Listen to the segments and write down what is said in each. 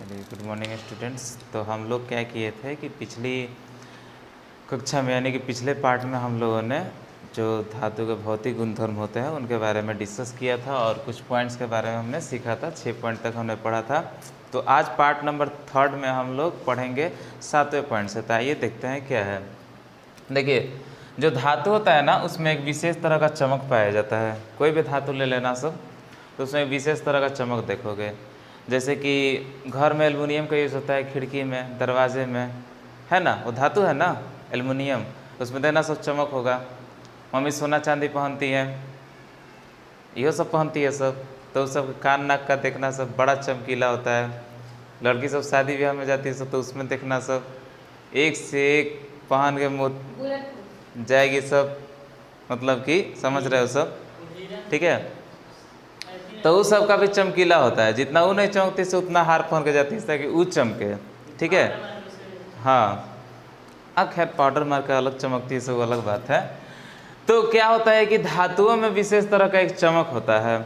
चलिए, good morning students. तो हम लोग क्या किए थे कि पिछली कक्षा में यानी कि पिछले पार्ट में हम लोगों ने जो धातु के भौतिक गुणधर्म होते हैं उनके बारे में डिस्कस किया था और कुछ पॉइंट्स के बारे में हमने सीखा था। 6 पॉइंट तक हमने पढ़ा था। तो आज पार्ट नंबर 3 में हम लोग पढ़ेंगे 7वें पॉइंट से। तो आइए देखते हैं क्या है। देखिए, जो धातु होता है ना उसमें एक विशेष तरह का चमक पाया जाता है। कोई भी धातु ले लेना सब, तो उसमें एक विशेष तरह का चमक देखोगे। जैसे कि घर में एल्युमिनियम का यूज़ होता है, खिड़की में, दरवाजे में, है ना, वो धातु है ना एल्युमिनियम, उसमें देना सब चमक होगा। मम्मी सोना चांदी पहनती है, यह सब पहनती है सब, तो सब कान नाक का देखना सब बड़ा चमकीला होता है। लड़की सब शादी ब्याह में जाती है सब, तो उसमें देखना सब एक से एक पहन के मुँह जाएगी सब, मतलब कि समझ रहे हो सब, ठीक है। तो उस सब का भी चमकीला होता है। जितना वो नहीं चमकती से उतना हार पहन के जाती है ताकि वो चमके, ठीक है। हाँ, खैर पाउडर मार के अलग चमकती है, सब अलग बात है। तो क्या होता है कि धातुओं में विशेष तरह का एक चमक होता है,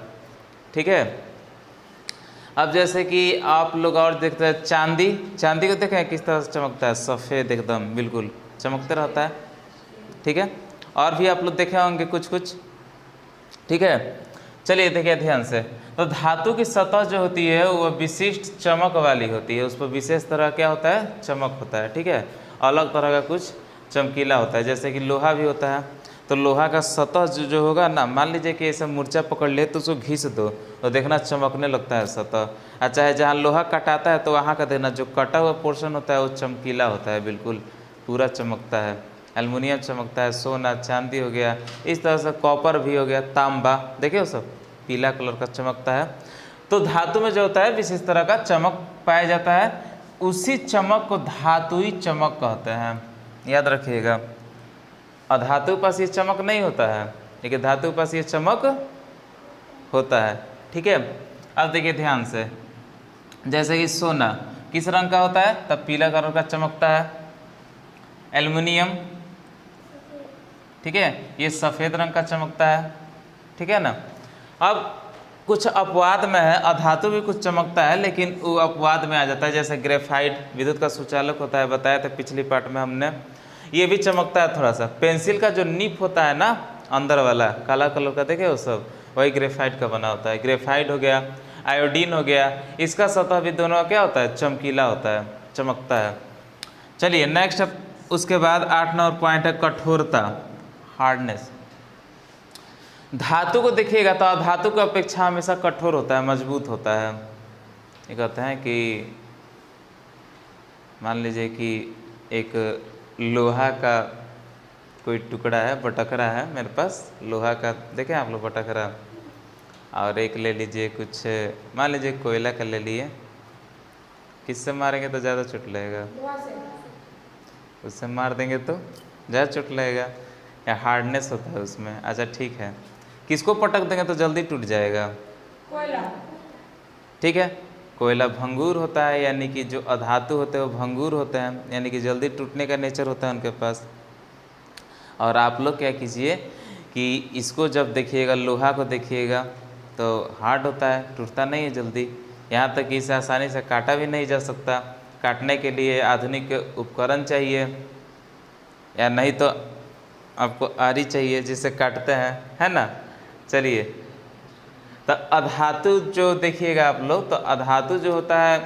ठीक है। अब जैसे कि आप लोग और देखते हैं चांदी, चांदी को देखें किस तरह से चमकता है, सफ़ेद एकदम बिल्कुल चमकते रहता है, ठीक है। और भी आप लोग देखे होंगे कुछ कुछ, ठीक है। चलिए देखिए ध्यान से। तो धातु की सतह जो होती है वो विशिष्ट चमक वाली होती है, उस पर विशेष तरह क्या होता है, चमक होता है, ठीक है। अलग तरह का कुछ चमकीला होता है। जैसे कि लोहा भी होता है, तो लोहा का सतह जो होगा ना, मान लीजिए कि ऐसा मुर्चा पकड़ ले तो उसको घिस दो तो देखना चमकने लगता है सतह। और चाहे जहाँ लोहा कटाता है तो वहाँ का देखना जो कटा हुआ पोर्शन होता है वो चमकीला होता है, बिल्कुल पूरा चमकता है। एल्युमिनियम चमकता है, सोना चांदी हो गया, इस तरह से कॉपर भी हो गया, तांबा, देखिए सब पीला कलर का चमकता है। तो धातु में जो होता है विशेष तरह का चमक पाया जाता है, उसी चमक को धातुई चमक कहते हैं, याद रखिएगा। अधातु के पास ये चमक नहीं होता है, लेकिन धातु के पास ये चमक होता है, ठीक है। अब देखिए ध्यान से, जैसे कि सोना किस रंग का होता है, तब पीला कलर का चमकता है। एल्युमिनियम, ठीक है, ये सफ़ेद रंग का चमकता है, ठीक है ना। अब कुछ अपवाद में है, अधातु भी कुछ चमकता है लेकिन वो अपवाद में आ जाता है। जैसे ग्रेफाइट विद्युत का सुचालक होता है, बताया था पिछली पार्ट में हमने, ये भी चमकता है थोड़ा सा। पेंसिल का जो निप होता है ना अंदर वाला काला कलर का, देखे वो सब वही ग्रेफाइट का बना होता है। ग्रेफाइट हो गया, आयोडीन हो गया, इसका सतह भी दोनों का क्या होता है, चमकीला होता है, चमकता है। चलिए नेक्स्ट, उसके बाद 8 नंबर पॉइंट है कठोरता, हार्डनेस। धातु को देखिएगा तो अधातु की अपेक्षा हमेशा कठोर होता है, मजबूत होता है। ये कहते हैं कि मान लीजिए कि एक लोहा का कोई टुकड़ा है, बटखरा है मेरे पास लोहा का, देखें आप लोग बटखरा, और एक ले लीजिए कुछ, मान लीजिए कोयला का ले लिए, किससे मारेंगे तो ज़्यादा चोट लगेगा, उससे मार देंगे तो ज़्यादा चोट लगेगा, या हार्डनेस होता है उसमें। अच्छा ठीक है, किसको पटक देंगे तो जल्दी टूट जाएगा, कोयला, ठीक है। कोयला भंगुर होता है, यानी कि जो अधातु होते हैं वो भंगुर होते हैं, यानी कि जल्दी टूटने का नेचर होता है उनके पास। और आप लोग क्या कीजिए कि इसको जब देखिएगा, लोहा को देखिएगा तो हार्ड होता है, टूटता नहीं है जल्दी, यहाँ तक कि इसे आसानी से काटा भी नहीं जा सकता। काटने के लिए आधुनिक उपकरण चाहिए, या नहीं तो आपको आरी चाहिए जिससे काटते हैं, है ना। चलिए, तो अधातु जो देखिएगा आप लोग, तो अधातु जो होता है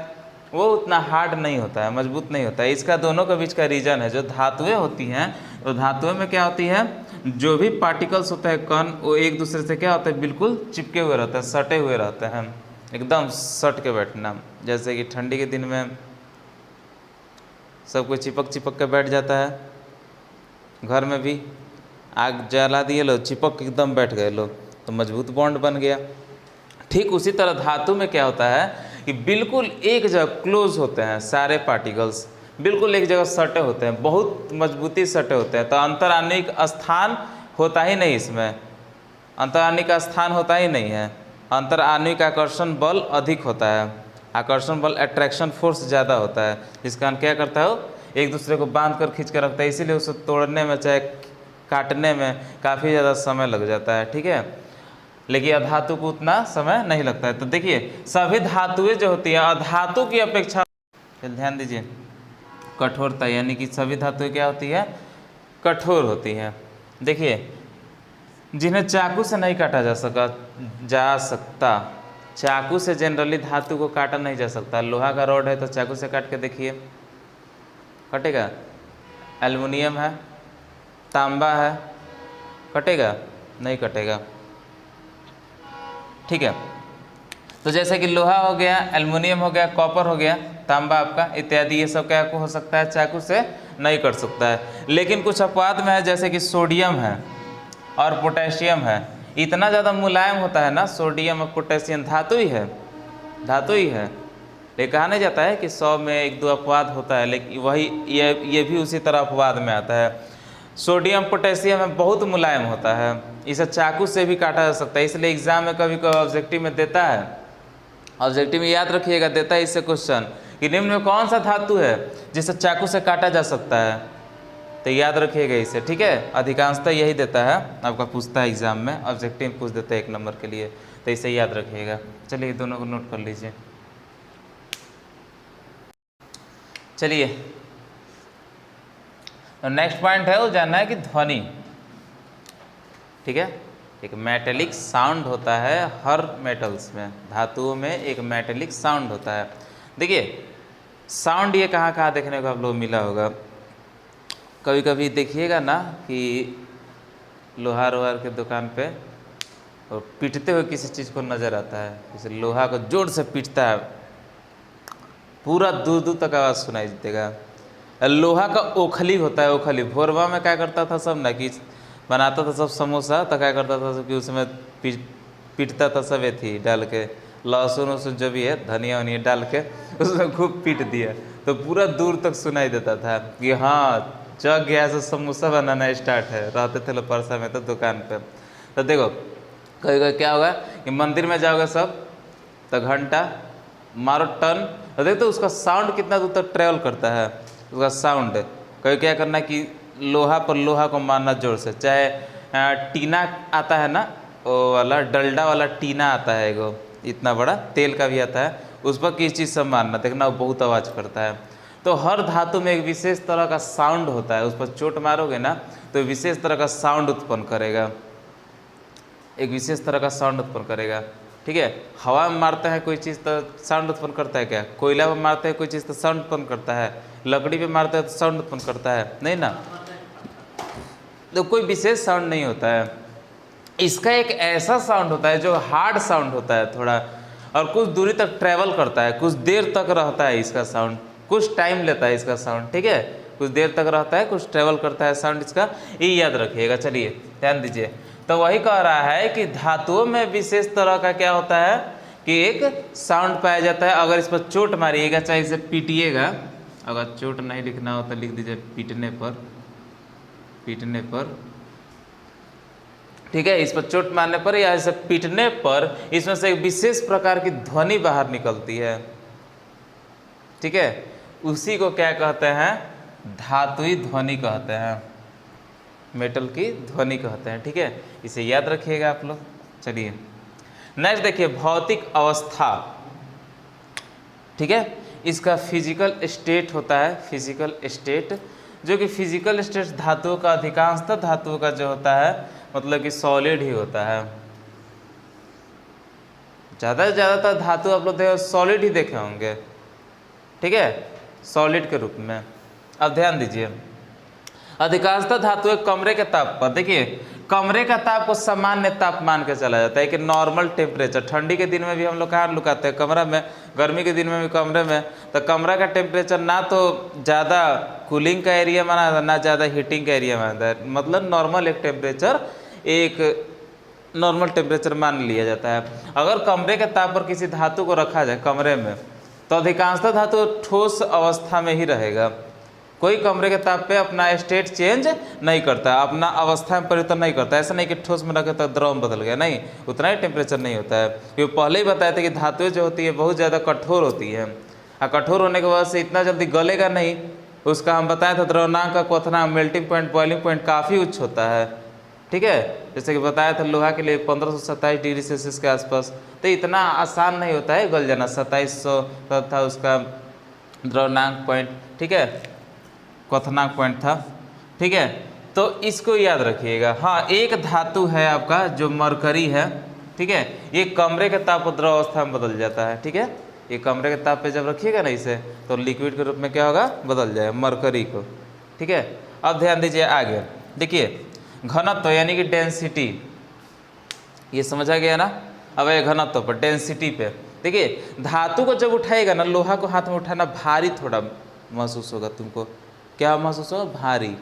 वो उतना हार्ड नहीं होता है, मजबूत नहीं होता है। इसका दोनों के बीच का रीजन है, जो धातुएं होती हैं तो धातुएं में क्या होती है, जो भी पार्टिकल्स होते हैं कण, वो एक दूसरे से क्या होता है, बिल्कुल चिपके हुए रहते हैं, सटे हुए रहते हैं, एकदम सट के बैठना। जैसे कि ठंडी के दिन में सब कोई चिपक चिपक के बैठ जाता है, घर में भी आग जला दिए लो, चिपक एकदम बैठ गए लो, तो मजबूत बॉन्ड बन गया। ठीक उसी तरह धातु में क्या होता है कि बिल्कुल एक जगह क्लोज होते हैं, सारे पार्टिकल्स बिल्कुल एक जगह सटे होते हैं, बहुत मजबूती सटे होते हैं। तो अंतराणिक स्थान होता ही नहीं, इसमें अंतराणिक स्थान होता ही नहीं है। अंतराणिक आकर्षण बल अधिक होता है, आकर्षण बल अट्रैक्शन फोर्स ज़्यादा होता है, जिसका क्या करता है वो एक दूसरे को बांध कर खींच कर रखता है, इसीलिए उसे तोड़ने में चाहे काटने में काफ़ी ज़्यादा समय लग जाता है, ठीक है। लेकिन अधातु को उतना समय नहीं लगता है। तो देखिए सभी धातुएं जो होती है अधातु की अपेक्षा, ध्यान दीजिए, कठोरता, यानी कि सभी धातुएं क्या होती है, कठोर होती है। देखिए जिन्हें चाकू से नहीं काटा जा सकता, चाकू से जनरली धातु को काटा नहीं जा सकता। लोहा का रॉड है तो चाकू से काट के देखिए, कटेगा? एल्युमिनियम है, तांबा है, कटेगा? नहीं कटेगा। ठीक है, तो जैसे कि लोहा हो गया, एल्युमिनियम हो गया, कॉपर हो गया, तांबा आपका इत्यादि, ये सब क्या हो सकता है, चाकू से नहीं कट सकता है। लेकिन कुछ अपवाद में है, जैसे कि सोडियम है और पोटेशियम है, इतना ज़्यादा मुलायम होता है ना सोडियम और पोटेशियम, धातु ही है, धातु ही है। लेकिन कहा नहीं जाता है कि 100 में 1-2 अपवाद होता है, लेकिन वही ये भी उसी तरह अपवाद में आता है। सोडियम पोटेशियम में बहुत मुलायम होता है, इसे चाकू से भी काटा जा सकता है। इसलिए एग्जाम में कभी कभी ऑब्जेक्टिव में देता है, ऑब्जेक्टिव में याद रखिएगा, देता है इससे क्वेश्चन कि निम्न में कौन सा धातु है जिसे चाकू से काटा जा सकता है, तो याद रखिएगा इसे। ठीक है, अधिकांशतः यही देता है, आपका पूछता है एग्जाम में, ऑब्जेक्टिव में पूछ देता है 1 नंबर के लिए, तो इसे याद रखिएगा। चलिए दोनों को नोट कर लीजिए। चलिए नेक्स्ट पॉइंट है वो जानना है कि ध्वनि, ठीक है, एक मेटेलिक साउंड होता है हर मेटल्स में, धातुओं में एक मेटेलिक साउंड होता है। देखिए साउंड ये कहाँ कहाँ देखने को आप लोग मिला होगा, कभी कभी देखिएगा ना कि लोहार वोहार के दुकान पे और पीटते हुए किसी चीज़ को नज़र आता है, जैसे लोहा को जोर से पीटता है, पूरा दूर दूर तक आवाज़ सुनाई देगा। लोहा का ओखली होता है, ओखली भोरवा में क्या करता था सब ना, कि बनाता था सब समोसा, तो क्या करता था सब कि उसमें पीटता था सब थी डाल के, लहसुन वसुन जो भी है, धनिया वनिया डाल के उसमें खूब पीट दिया, तो पूरा दूर तक सुनाई देता था कि हाँ जग गया से समोसा बनाना स्टार्ट है। रहते थे लोग परसा में तो दुकान पे। तो देखो कभी कभी क्या होगा कि मंदिर में जाओगे सब तो घंटा मारो टन, तो देखते उसका साउंड कितना दूर तक ट्रेवल करता है, उसका साउंड। कभी क्या करना कि लोहा पर लोहा को मारना जोर से, चाहे टीना आता है ना, वो वाला डलडा वाला टीना आता है एगो इतना बड़ा, तेल का भी आता है, उस पर किस चीज़ से मारना, देखना वो बहुत आवाज़ करता है। तो हर धातु में एक विशेष तरह का साउंड होता है, उस पर चोट मारोगे ना तो विशेष तरह का साउंड उत्पन्न करेगा, एक विशेष तरह का साउंड उत्पन्न करेगा। ठीक है, हवा में मारते हैं कोई चीज़ तो साउंड उत्पन्न करता है क्या, कोयला में मारते हैं कोई चीज़ तो साउंड उत्पन्न करता है, लकड़ी पे मारते हैं तो साउंड उत्पन्न करता है, नहीं ना, तो कोई विशेष साउंड नहीं होता है। इसका एक ऐसा साउंड होता है जो हार्ड साउंड होता है थोड़ा, और कुछ दूरी तक ट्रैवल करता है, कुछ देर तक रहता है इसका साउंड, कुछ टाइम लेता है इसका साउंड। ठीक है, कुछ देर तक रहता है, कुछ ट्रैवल करता है साउंड इसका, ये याद रखिएगा। चलिए ध्यान दीजिए, तो वही कह रहा है कि धातुओं में विशेष तरह का क्या होता है कि एक साउंड पाया जाता है। अगर इस पर चोट मारिएगा, चाहे इसे पीटिएगा, अगर चोट नहीं लिखना हो तो लिख दीजिए पीटने पर, पीटने पर, ठीक है, इस पर चोट मारने पर या इसे पीटने पर इसमें से एक विशेष प्रकार की ध्वनि बाहर निकलती है। ठीक है, उसी को क्या कहते हैं, धातुई ध्वनि कहते हैं, मेटल की ध्वनि कहते हैं। ठीक है, इसे याद रखिएगा आप लोग। चलिए नेक्स्ट देखिए, भौतिक अवस्था। ठीक है, इसका फिजिकल स्टेट होता है, फिजिकल स्टेट, जो कि फिजिकल स्टेट धातुओं का, अधिकांशतः धातुओं का जो होता है मतलब कि सॉलिड ही होता है। ज़्यादा से ज़्यादातर धातु आप लोग सॉलिड ही देखे होंगे। ठीक है, सॉलिड के रूप में। अब ध्यान दीजिए, अधिकांशतः धातु एक कमरे के ताप पर, देखिए कमरे का ताप को सामान्य ताप मान के चला जाता है कि नॉर्मल टेम्परेचर। ठंडी के दिन में भी हम लोग कहाँ लुकाते हैं, कमरा में, गर्मी के दिन में भी कमरे में, तो कमरा का टेम्परेचर ना तो ज़्यादा कूलिंग का एरिया माना जाता है ना ज़्यादा हीटिंग का एरिया माना जाता है, मतलब नॉर्मल एक टेम्परेचर, एक नॉर्मल टेम्परेचर मान लिया जाता है। अगर कमरे के ताप पर किसी धातु को रखा जाए कमरे में, तो अधिकांशतः धातु ठोस अवस्था में ही रहेगा। कोई कमरे के ताप पे अपना स्टेट चेंज नहीं करता, अपना अवस्था में परिवर्तन नहीं करता। ऐसा नहीं कि ठोस में रखे तो द्रव में बदल गया, नहीं, उतना ही टेम्परेचर नहीं होता है। क्योंकि पहले ही बताए थे कि धातुएं जो होती है बहुत ज़्यादा कठोर होती है, और कठोर होने की वजह से इतना जल्दी गलेगा नहीं। उसका हम बताए थे द्रव्यनांक का क्वथनांक, मेल्टिंग पॉइंट, बॉइलिंग पॉइंट काफ़ी उच्च होता है। ठीक है। जैसे कि बताया था लोहा के लिए 1527 डिग्री सेल्सियस के आसपास, तो इतना आसान नहीं होता है गल जाना। 2700 था उसका द्रवनांक पॉइंट, ठीक है, क्वथनांक पॉइंट था, ठीक है। तो इसको याद रखिएगा। हाँ, एक धातु है आपका जो मरकरी है, ठीक है, ये कमरे के ताप और द्रव अवस्था में बदल जाता है, ठीक है। ये कमरे के ताप पे जब रखिएगा ना इसे, तो लिक्विड के रूप में क्या होगा, बदल जाएगा मरकरी को, ठीक है। अब ध्यान दीजिए आगे, देखिए घनत्व यानी कि डेंसिटी, ये समझा गया ना। अब ये घनत्व पर डेंसिटी पे देखिए, धातु को जब उठाएगा ना, लोहा को हाथ में उठाना भारी थोड़ा महसूस होगा तुमको। क्या महसूस होगा, भारी,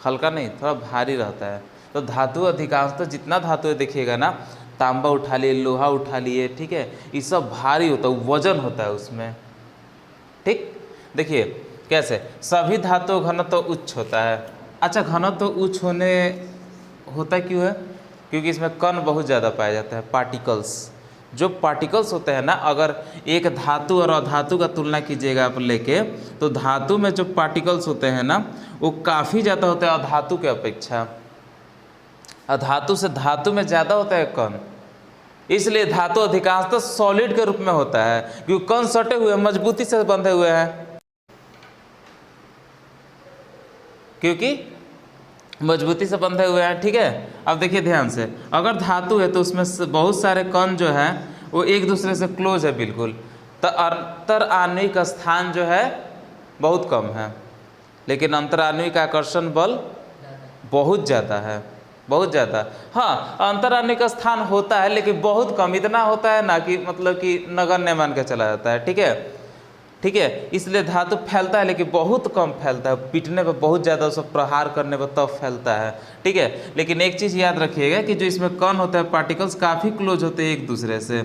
हल्का नहीं, थोड़ा भारी रहता है। तो धातु अधिकांशतः तो जितना धातु देखिएगा ना, तांबा उठा लिए, लोहा उठा लिए, ठीक है, ये सब भारी होता है, वजन होता है उसमें, ठीक। देखिए कैसे, सभी धातु घनत्व उच्च होता है। अच्छा, घनत्व उच्च होता क्यों है, क्योंकि इसमें कण बहुत ज़्यादा पाया जाता है, पार्टिकल्स। जो पार्टिकल्स होते हैं ना, अगर एक धातु और अधातु का तुलना कीजिएगा आप लेके, तो धातु में जो पार्टिकल्स होते हैं ना, वो काफ़ी ज़्यादा होता है अधातु के अपेक्षा। अधातु से धातु में ज़्यादा होता है कण, इसलिए धातु अधिकांशतः सॉलिड के रूप में होता है, क्योंकि कण सटे हुए मजबूती से बंधे हुए हैं, क्योंकि मजबूती से बंधे हुए हैं, ठीक है। अब देखिए ध्यान से, अगर धातु है तो उसमें बहुत सारे कण जो हैं वो एक दूसरे से क्लोज है बिल्कुल, तो अंतर आणविक स्थान जो है बहुत कम है, लेकिन अंतर आणविक आकर्षण बल बहुत ज़्यादा है, बहुत ज़्यादा। हाँ, अंतर आणविक स्थान होता है लेकिन बहुत कम, इतना होता है ना कि मतलब कि नगण्य मान के चला जाता है, ठीक है, ठीक है। इसलिए धातु फैलता है लेकिन बहुत कम फैलता है, पीटने पर बहुत ज़्यादा, उसको प्रहार करने पर तब फैलता है, ठीक है। लेकिन एक चीज़ याद रखिएगा कि जो इसमें कण होता है, पार्टिकल्स काफ़ी क्लोज होते हैं एक दूसरे से,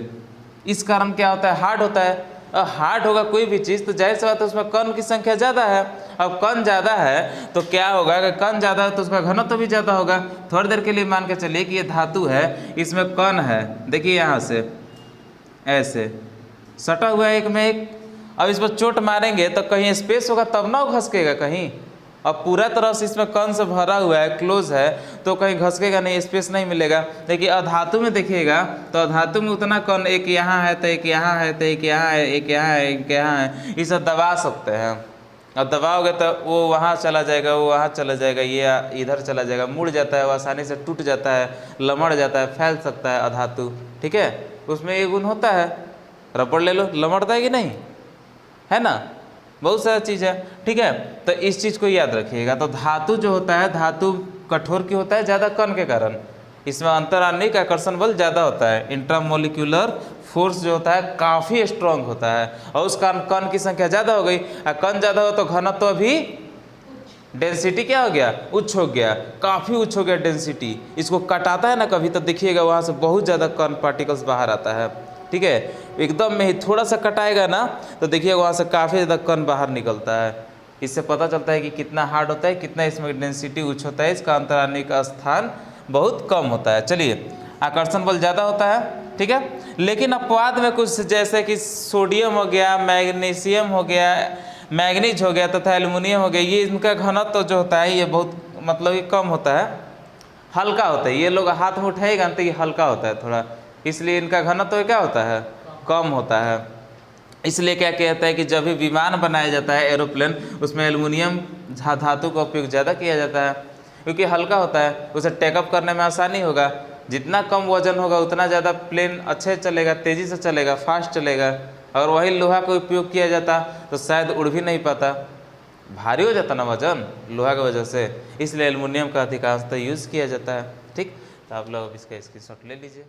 इस कारण क्या होता है, हार्ड होता है। हार्ड होगा कोई भी चीज़ तो जाहिर सी बात है उसमें कण की संख्या ज़्यादा है। अब कण ज़्यादा है तो क्या होगा, अगर कण ज़्यादा है तो उसका घनत्व भी ज़्यादा होगा। थोड़ी देर के लिए मान के चलिए कि ये धातु है, इसमें कण है, देखिए यहाँ से ऐसे सटा हुआ है एक में एक। अब इस पर चोट मारेंगे तो कहीं स्पेस होगा तब ना वो घसकेगा कहीं। अब पूरा तरह से इसमें कण से भरा हुआ है, क्लोज है, तो कहीं घसकेगा नहीं, स्पेस नहीं मिलेगा। देखिए अधातु में देखिएगा तो अधातु में उतना कण, एक यहाँ है तो एक यहाँ है तो एक यहाँ है, एक यहाँ है, एक यहाँ है, इसे दबा सकते हैं। अब दबाओगे तो वो वहाँ चला जाएगा, वो वहाँ चला जाएगा, ये इधर चला जाएगा, मुड़ जाता है, वो आसानी से टूट जाता है, लमड़ जाता है, फैल सकता है अधातु, ठीक है। उसमें ये गुण होता है। रबड़ ले लो, लमड़ता है कि नहीं, है ना, बहुत सारा चीज़ है, ठीक है। तो इस चीज़ को याद रखिएगा। तो धातु जो होता है, धातु कठोर क्यों होता है, ज़्यादा कण के कारण, इसमें अंतर आणविक आकर्षण बल ज़्यादा होता है, इंट्रामोलिक्यूलर फोर्स जो होता है काफ़ी स्ट्रॉन्ग होता है, और उस कारण कण की संख्या ज़्यादा हो गई। और कण ज़्यादा हो तो घनत्व भी, डेंसिटी क्या हो गया, उच्च हो गया, काफ़ी उच्च हो गया डेंसिटी। इसको कटाता है ना कभी तो देखिएगा वहाँ से बहुत ज़्यादा कण पार्टिकल्स बाहर आता है, ठीक है। एकदम में ही थोड़ा सा कटाएगा ना तो देखिए वहाँ से काफ़ी ज़्यादा कण बाहर निकलता है। इससे पता चलता है कि कितना हार्ड होता है, कितना इसमें डेंसिटी उच्च होता है, इसका अंतर आणविक स्थान बहुत कम होता है। चलिए, आकर्षण बल ज़्यादा होता है, ठीक है। लेकिन अपवाद में कुछ जैसे कि सोडियम हो गया, मैग्नीशियम हो गया, मैग्नीज हो गया तथा एल्युमिनियम हो गया, ये इनका घनत्व जो होता है ये बहुत मतलब कि कम होता है, हल्का होता है। ये लोग हाथ में उठाएगा तो ये हल्का होता है थोड़ा, इसलिए इनका घनत्व क्या होता है, कम होता है। इसलिए क्या कहता है कि जब भी विमान बनाया जाता है, एरोप्लेन, उसमें एल्युमिनियम धातु का उपयोग ज़्यादा किया जाता है, क्योंकि हल्का होता है, उसे टेकअप करने में आसानी होगा। जितना कम वजन होगा उतना ज़्यादा प्लेन अच्छे चलेगा, तेज़ी से चलेगा, फास्ट चलेगा। अगर वही लोहा का उपयोग किया जाता तो शायद उड़ भी नहीं पाता, भारी हो जाता ना वजन लोहा की वजह से, इसलिए एल्युमिनियम का अधिकांशतः यूज़ किया जाता है, ठीक। तो आप लोग अब इसका स्क्रीनशॉट ले लीजिए।